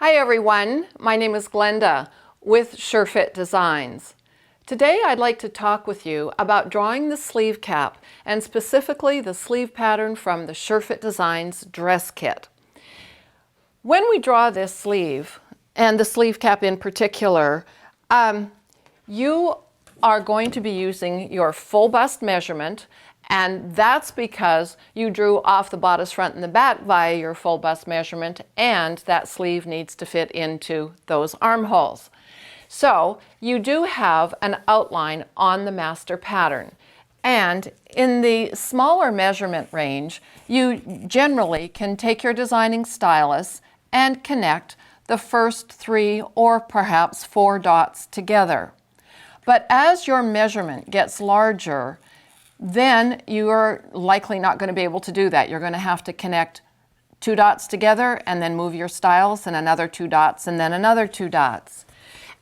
Hi everyone, my name is Glenda with SureFit Designs. Today I'd like to talk with you about drawing the sleeve cap and specifically the sleeve pattern from the SureFit Designs dress kit. When we draw this sleeve, and the sleeve cap in particular, you are going to be using your full bust measurement, and that's because you drew off the bodice front and the back via your full bust measurement, and that sleeve needs to fit into those armholes. So you do have an outline on the master pattern. And in the smaller measurement range, you generally can take your designing stylus and connect the first 3 or perhaps 4 dots together. But as your measurement gets larger, then you're likely not going to be able to do that. You're going to have to connect 2 dots together and then move your stylus and another 2 dots and then another 2 dots.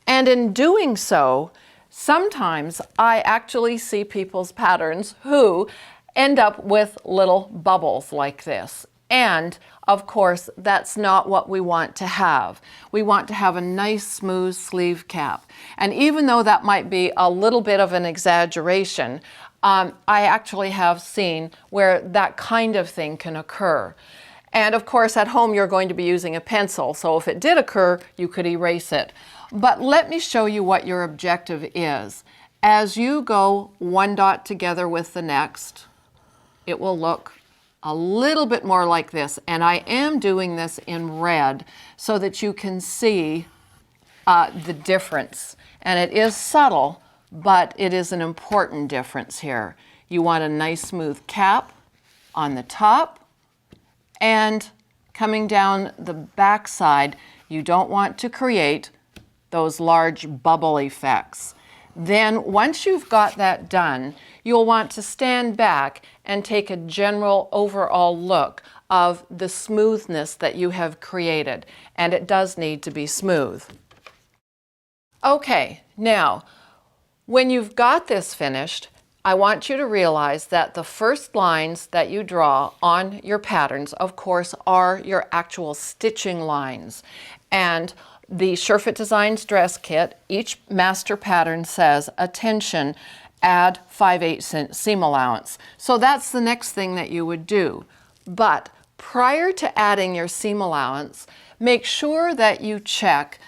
And in doing so, sometimes I actually see people's patterns who end up with little bubbles like this. And of course, that's not what we want to have. We want to have a nice smooth sleeve cap. And even though that might be a little bit of an exaggeration, I actually have seen where that kind of thing can occur. And of course, at home, you're going to be using a pencil. So if it did occur, you could erase it. But let me show you what your objective is. As you go 1 dot together with the next, it will look a little bit more like this. And I am doing this in red so that you can see the difference. And it is subtle, but it is an important difference here. You want a nice smooth cap on the top, and coming down the back side, you don't want to create those large bubble effects. Then once you've got that done, you'll want to stand back and take a general overall look of the smoothness that you have created. And it does need to be smooth. Okay, now, when you've got this finished, I want you to realize that the first lines that you draw on your patterns, of course, are your actual stitching lines. And the SureFit Designs dress kit, each master pattern says, attention, add 5/8" seam allowance. So that's the next thing that you would do. But prior to adding your seam allowance, make sure that you check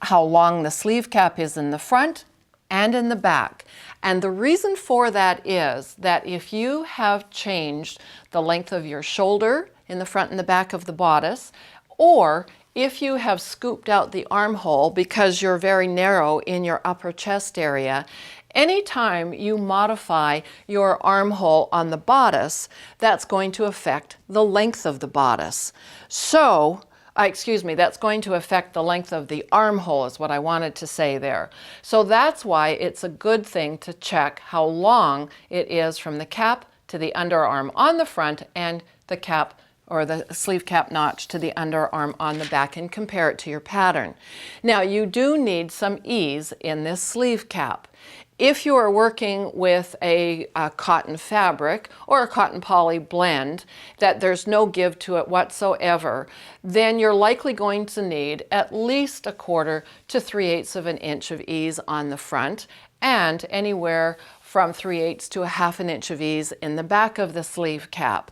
how long the sleeve cap is in the front and in the back. And the reason for that is that if you have changed the length of your shoulder in the front and the back of the bodice, or if you have scooped out the armhole because you're very narrow in your upper chest area, anytime you modify your armhole on the bodice, that's going to affect the length of the bodice. So, that's going to affect the length of the armhole is what I wanted to say there. So that's why it's a good thing to check how long it is from the cap to the underarm on the front and the cap or the sleeve cap notch to the underarm on the back and compare it to your pattern. Now you do need some ease in this sleeve cap. If you are working with a cotton fabric or a cotton poly blend that there's no give to it whatsoever, then you're likely going to need at least 1/4 to 3/8 of an inch of ease on the front and anywhere from 3/8 to 1/2 inch of ease in the back of the sleeve cap.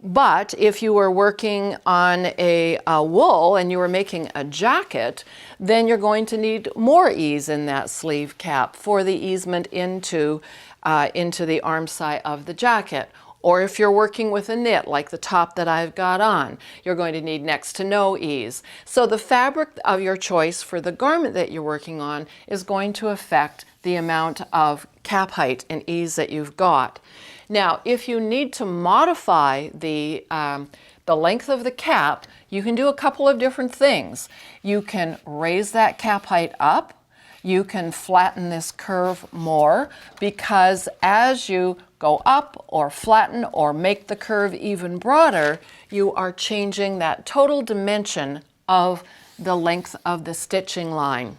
But if you were working on a wool and you were making a jacket, then you're going to need more ease in that sleeve cap for the easement into the arm side of the jacket. Or if you're working with a knit like the top that I've got on, you're going to need next to no ease. So the fabric of your choice for the garment that you're working on is going to affect the amount of cap height and ease that you've got. Now, if you need to modify the length of the cap, you can do a couple of different things. You can raise that cap height up. You can flatten this curve more because as you go up or flatten or make the curve even broader, you are changing that total dimension of the length of the stitching line.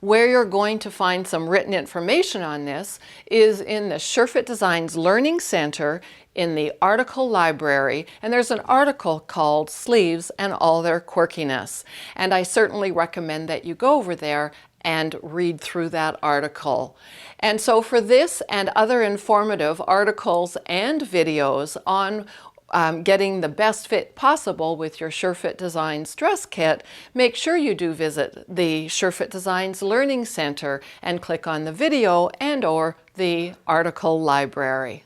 Where you're going to find some written information on this is in the SureFit Designs Learning Center in the article library, and there's an article called Sleeves and All Their Quirkiness. And I certainly recommend that you go over there and read through that article. And so for this and other informative articles and videos on getting the best fit possible with your SureFit Designs dress kit, make sure you do visit the SureFit Designs Learning Center and click on the video and/or the article library.